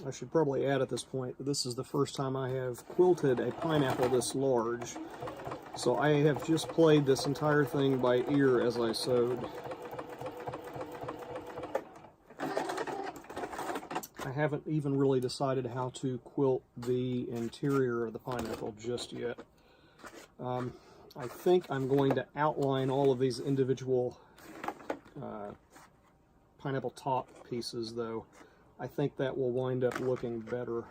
I should probably add at this point that this is the first time I have quilted a pineapple this large. So I have just played this entire thing by ear as I sewed. I haven't even really decided how to quilt the interior of the pineapple just yet. I think I'm going to outline all of these individual pineapple top pieces, though. I think that will wind up looking better.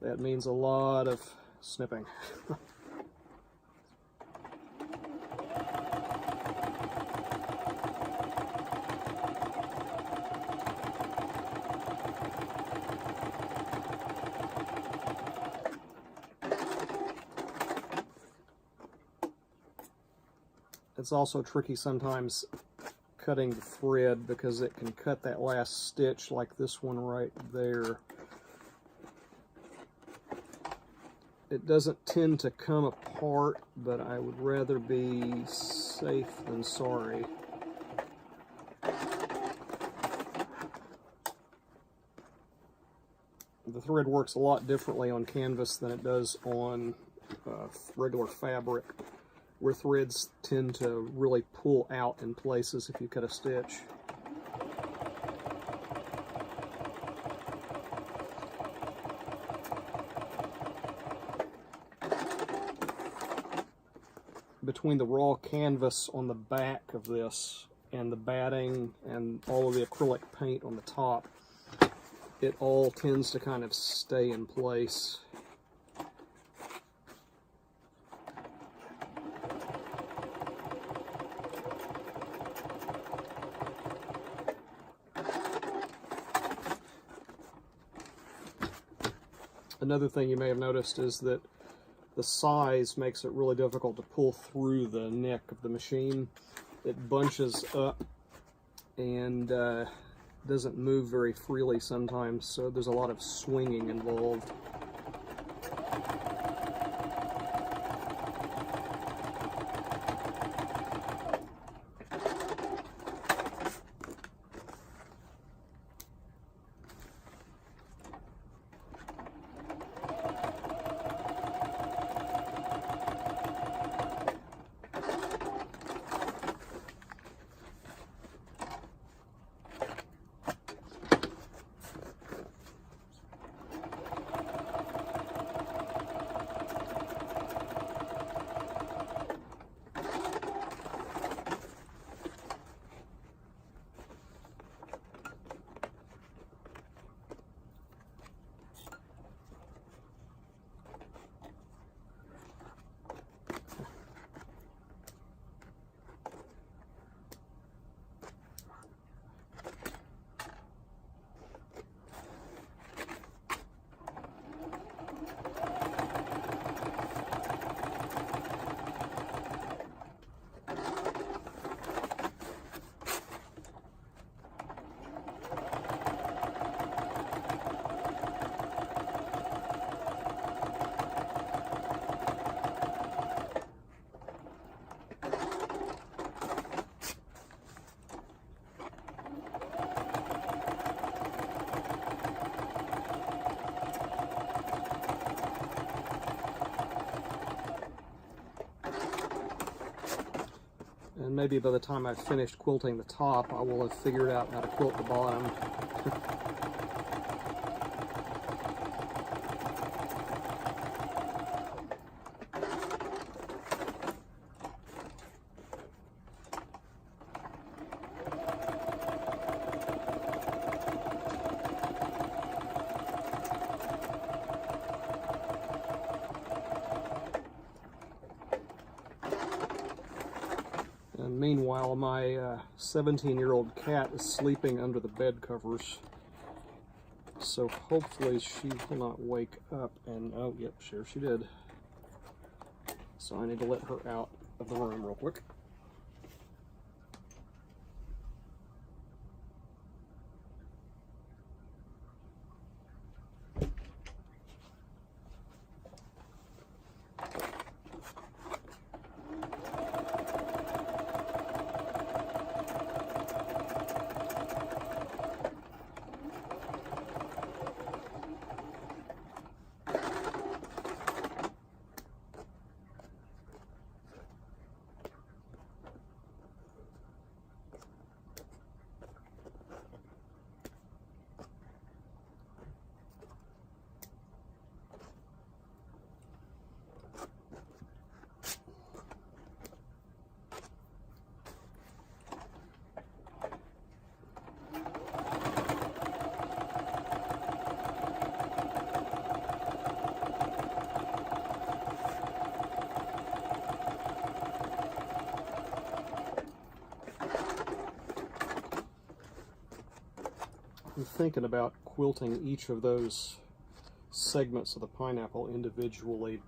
That means a lot of snipping. It's also tricky sometimes cutting the thread because it can cut that last stitch like this one right there. It doesn't tend to come apart, but I would rather be safe than sorry. The thread works a lot differently on canvas than it does on regular fabric, where threads tend to really pull out in places if you cut a stitch. Between the raw canvas on the back of this and the batting and all of the acrylic paint on the top, it all tends to kind of stay in place. Another thing you may have noticed is that the size makes it really difficult to pull through the neck of the machine. It bunches up and doesn't move very freely sometimes, so there's a lot of swinging involved. And maybe by the time I've finished quilting the top, I will have figured out how to quilt the bottom. And meanwhile, my 17-year-old cat is sleeping under the bed covers. So hopefully she will not wake up and, oh, yep, sure she did. So I need to let her out of the room real quick. I'm thinking about quilting each of those segments of the pineapple individually.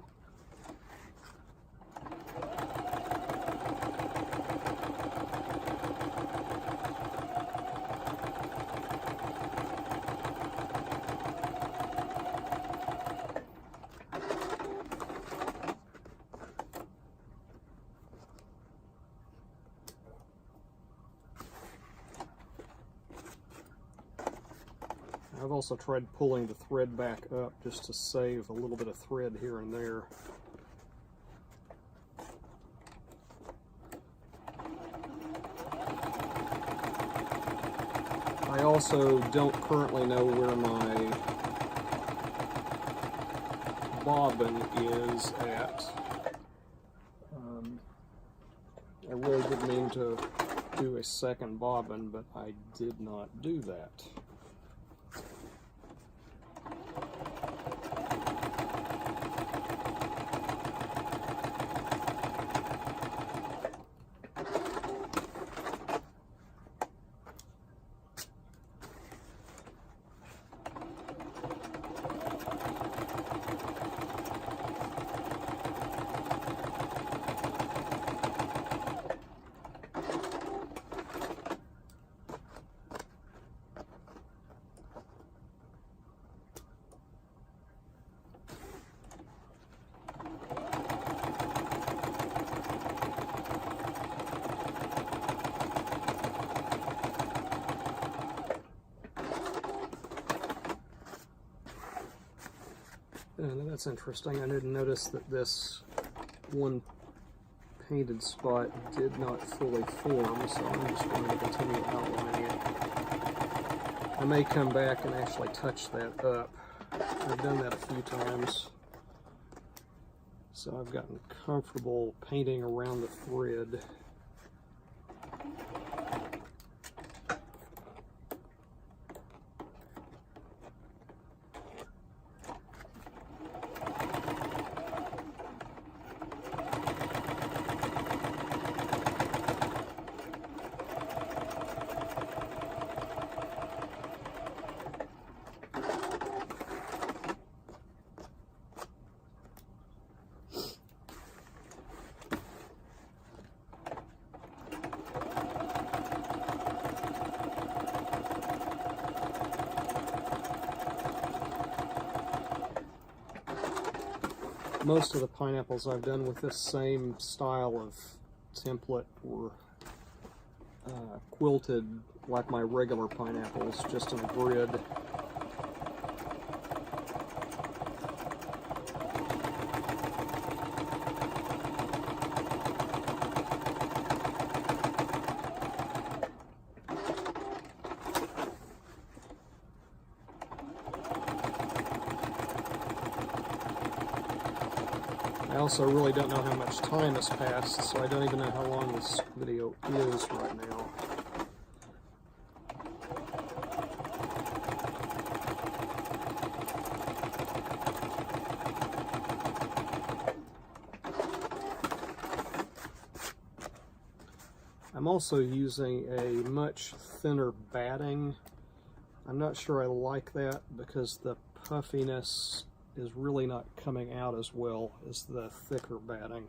I've also tried pulling the thread back up just to save a little bit of thread here and there. I also don't currently know where my bobbin is at. I really did mean to do a second bobbin, but I did not do that. And that's interesting. I didn't notice that this one painted spot did not fully form, so I'm just going to continue outlining it. I may come back and actually touch that up. I've done that a few times, so I've gotten comfortable painting around the thread. Most of the pineapples I've done with this same style of template were quilted like my regular pineapples, just in a grid. I also really don't know how much time has passed, so I don't even know how long this video is right now. I'm also using a much thinner batting. I'm not sure I like that because the puffiness is really not coming out as well as the thicker batting.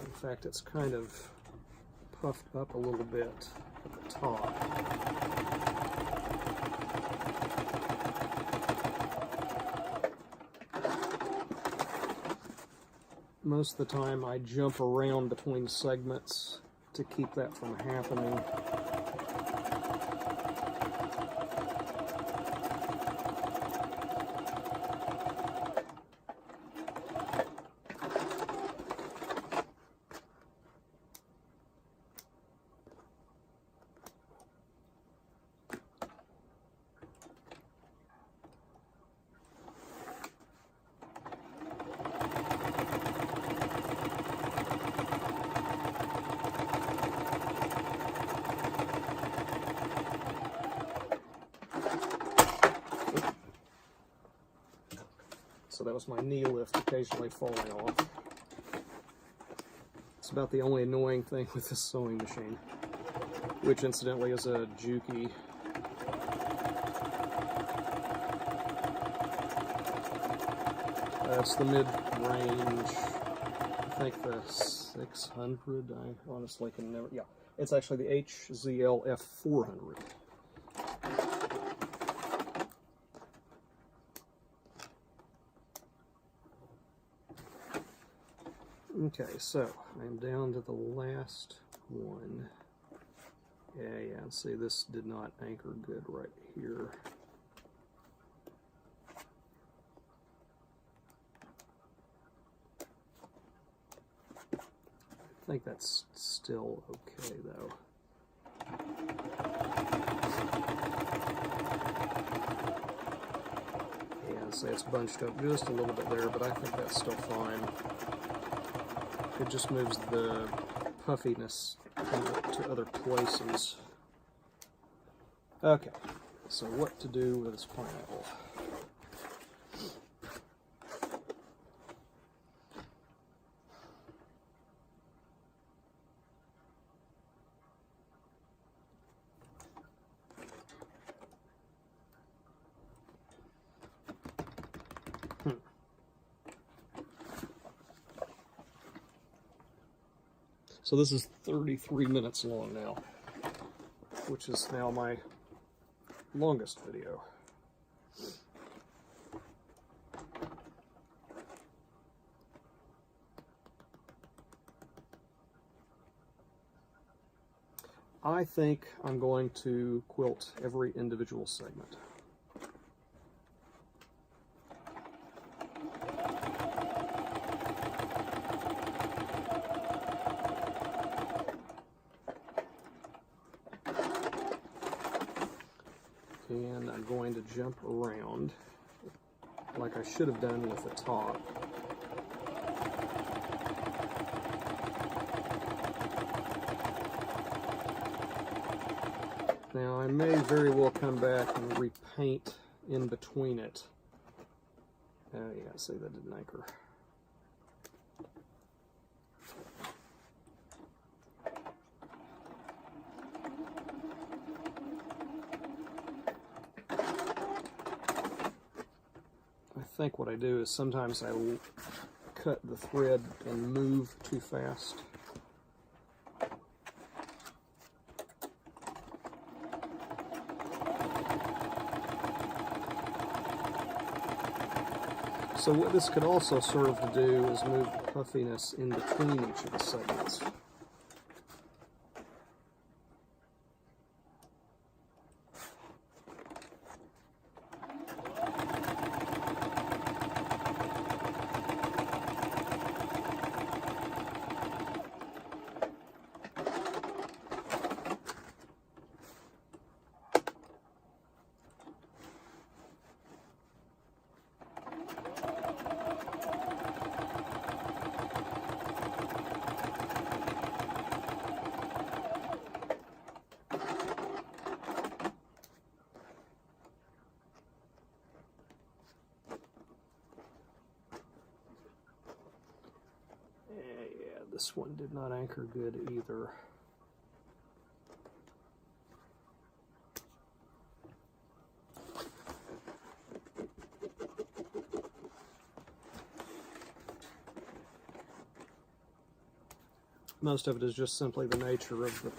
In fact, it's kind of puffed up a little bit at the top. Most of the time I jump around between segments to keep that from happening. So that was my knee lift occasionally falling off. It's about the only annoying thing with this sewing machine, which incidentally is a Juki. That's the mid-range, I think the 600, I honestly can never, yeah, it's actually the HZL F400. Okay, so I'm down to the last one. Yeah, see, this did not anchor good right here. I think that's still okay, though. Yeah, say it's bunched up just a little bit there, but I think that's still fine. It just moves the puffiness to other places. Okay, so what to do with this pineapple? So this is 33 minutes long now, which is now my longest video. I think I'm going to quilt every individual segment. And I'm going to jump around like I should have done with the top. Now I may very well come back and repaint in between it. Yeah, see, that didn't anchor. I think what I do is sometimes I cut the thread and move too fast. So what this could also serve to do is move the puffiness in between each of the segments. This one did not anchor good either. Most of it is just simply the nature of the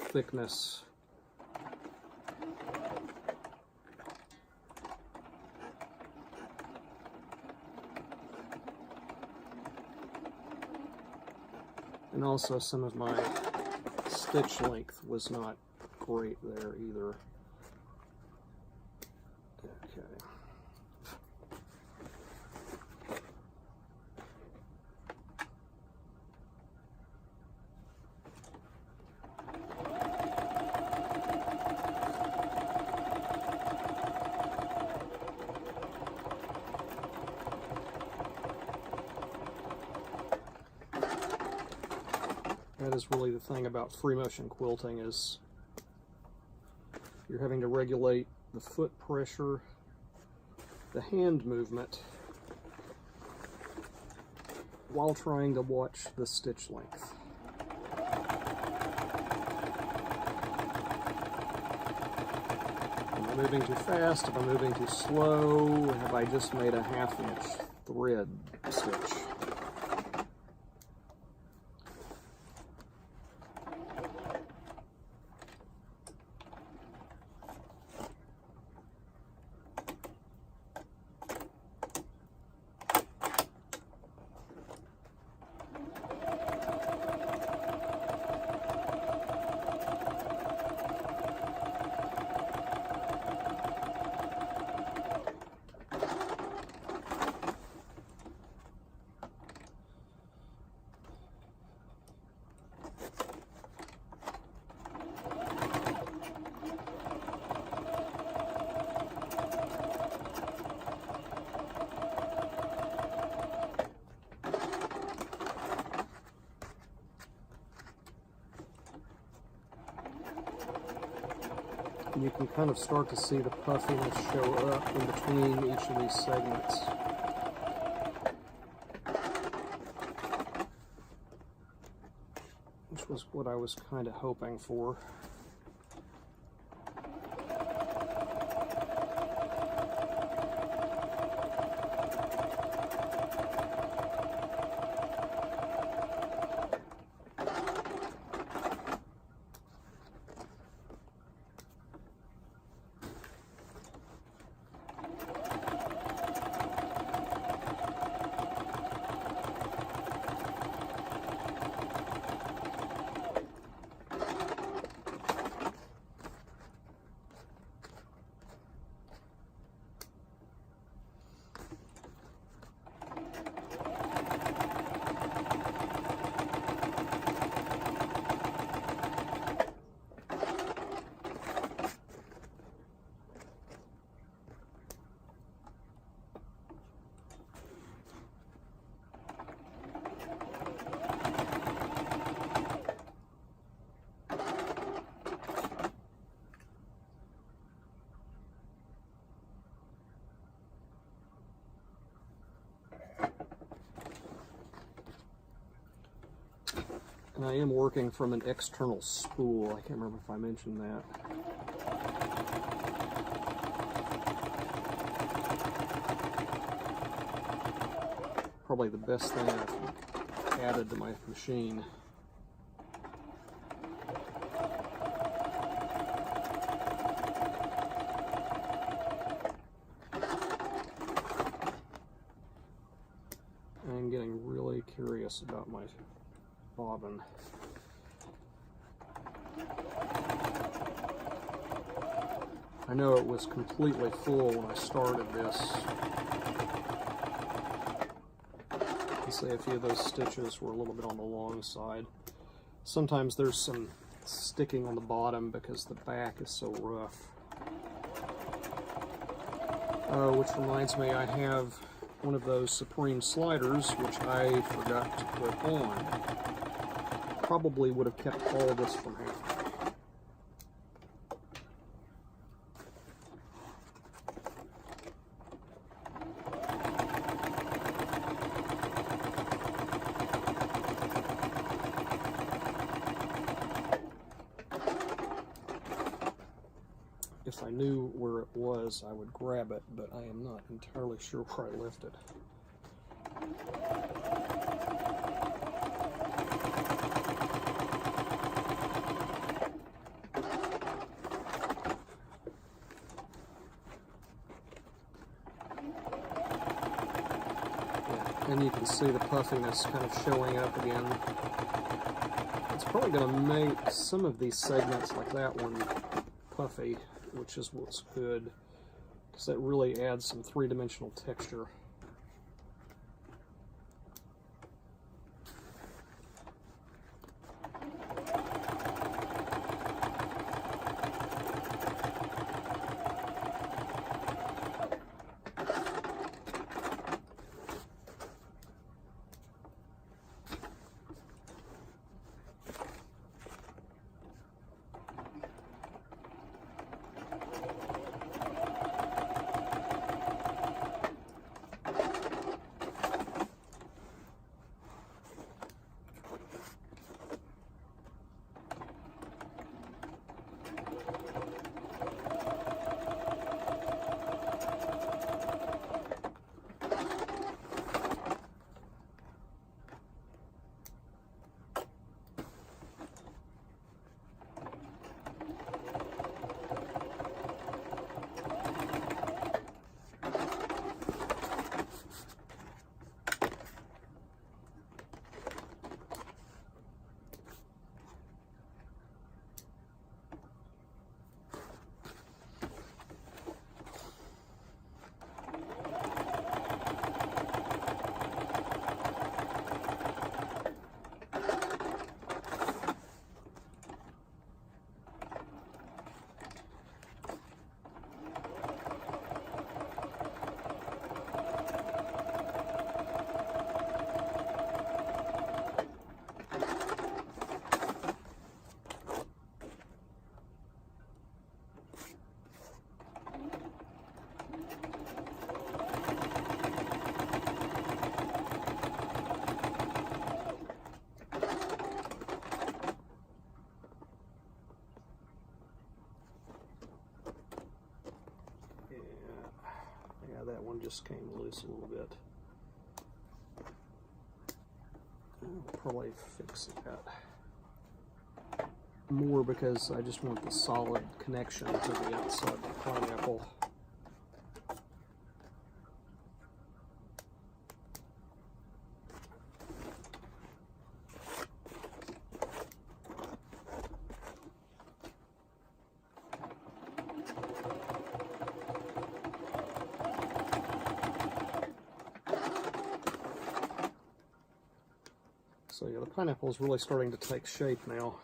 thickness. And also some of my stitch length was not great there either. Okay. That is really the thing about free motion quilting, is you're having to regulate the foot pressure, the hand movement, while trying to watch the stitch length. Am I moving too fast? Am I moving too slow? Have I just made a 1/2 inch thread stitch? And you can kind of start to see the puffiness show up in between each of these segments. Which was what I was kind of hoping for. And I am working from an external spool. I can't remember if I mentioned that. Probably the best thing I've added to my machine. I'm getting really curious about my bobbin. I know it was completely full when I started this. You see a few of those stitches were a little bit on the long side. Sometimes there's some sticking on the bottom because the back is so rough. Which reminds me, I have one of those Supreme sliders, which I forgot to put on. Probably would have kept all of this from happening. If I knew where it was, I would grab it, but I am not entirely sure where I left it. And you can see the puffiness kind of showing up again. It's probably going to make some of these segments like that one puffy, which is what's good, because that really adds some three-dimensional texture. just came loose a little bit. I'll probably fix that more because I just want the solid connection to the outside of the pineapple. So yeah, the pineapple is really starting to take shape now.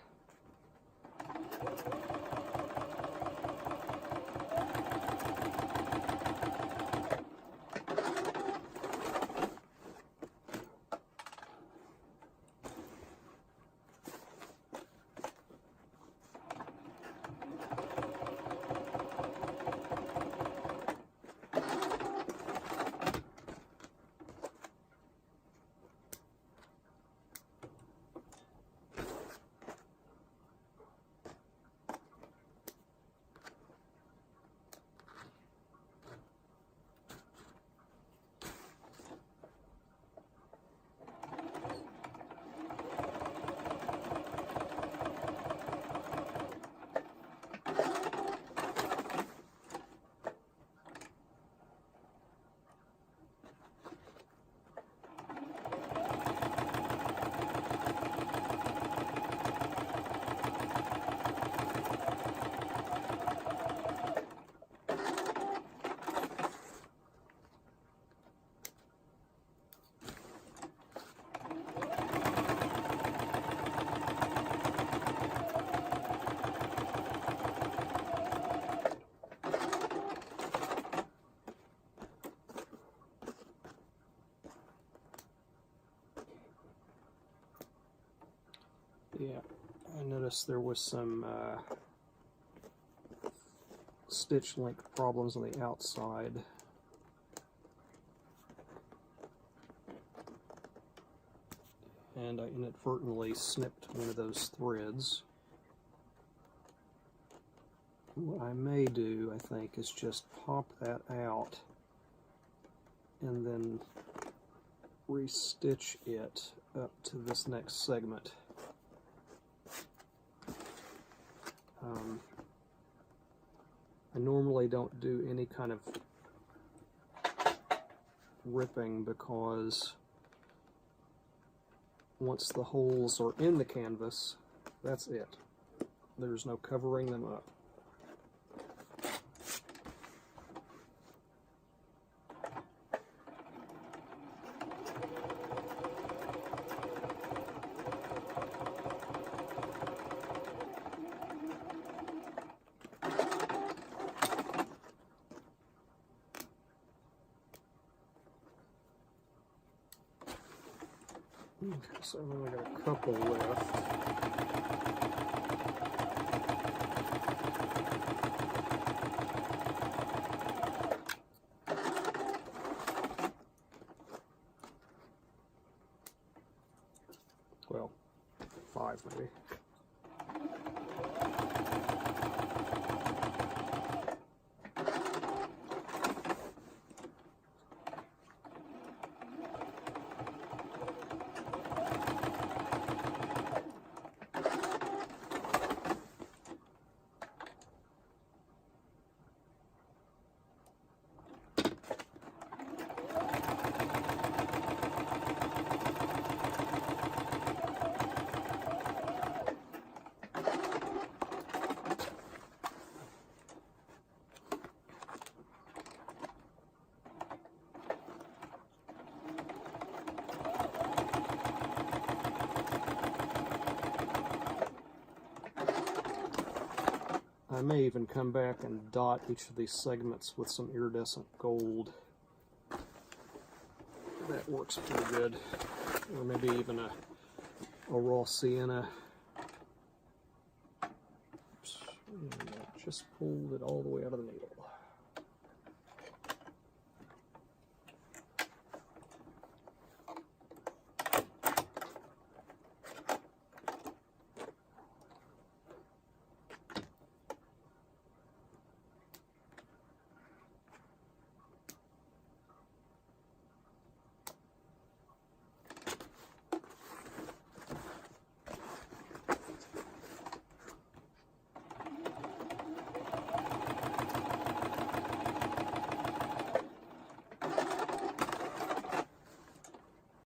Yeah, I noticed there was some stitch length problems on the outside. And I inadvertently snipped one of those threads. What I may do, I think, is just pop that out and then restitch it up to this next segment. I normally don't do any kind of ripping because once the holes are in the canvas, that's it. There's no covering them up. Okay, so I've only got a couple left. Well, 5 maybe. I may even come back and dot each of these segments with some iridescent gold. That works pretty good. Or maybe even a raw sienna. Oops, and I just pulled it all the way out of the needle.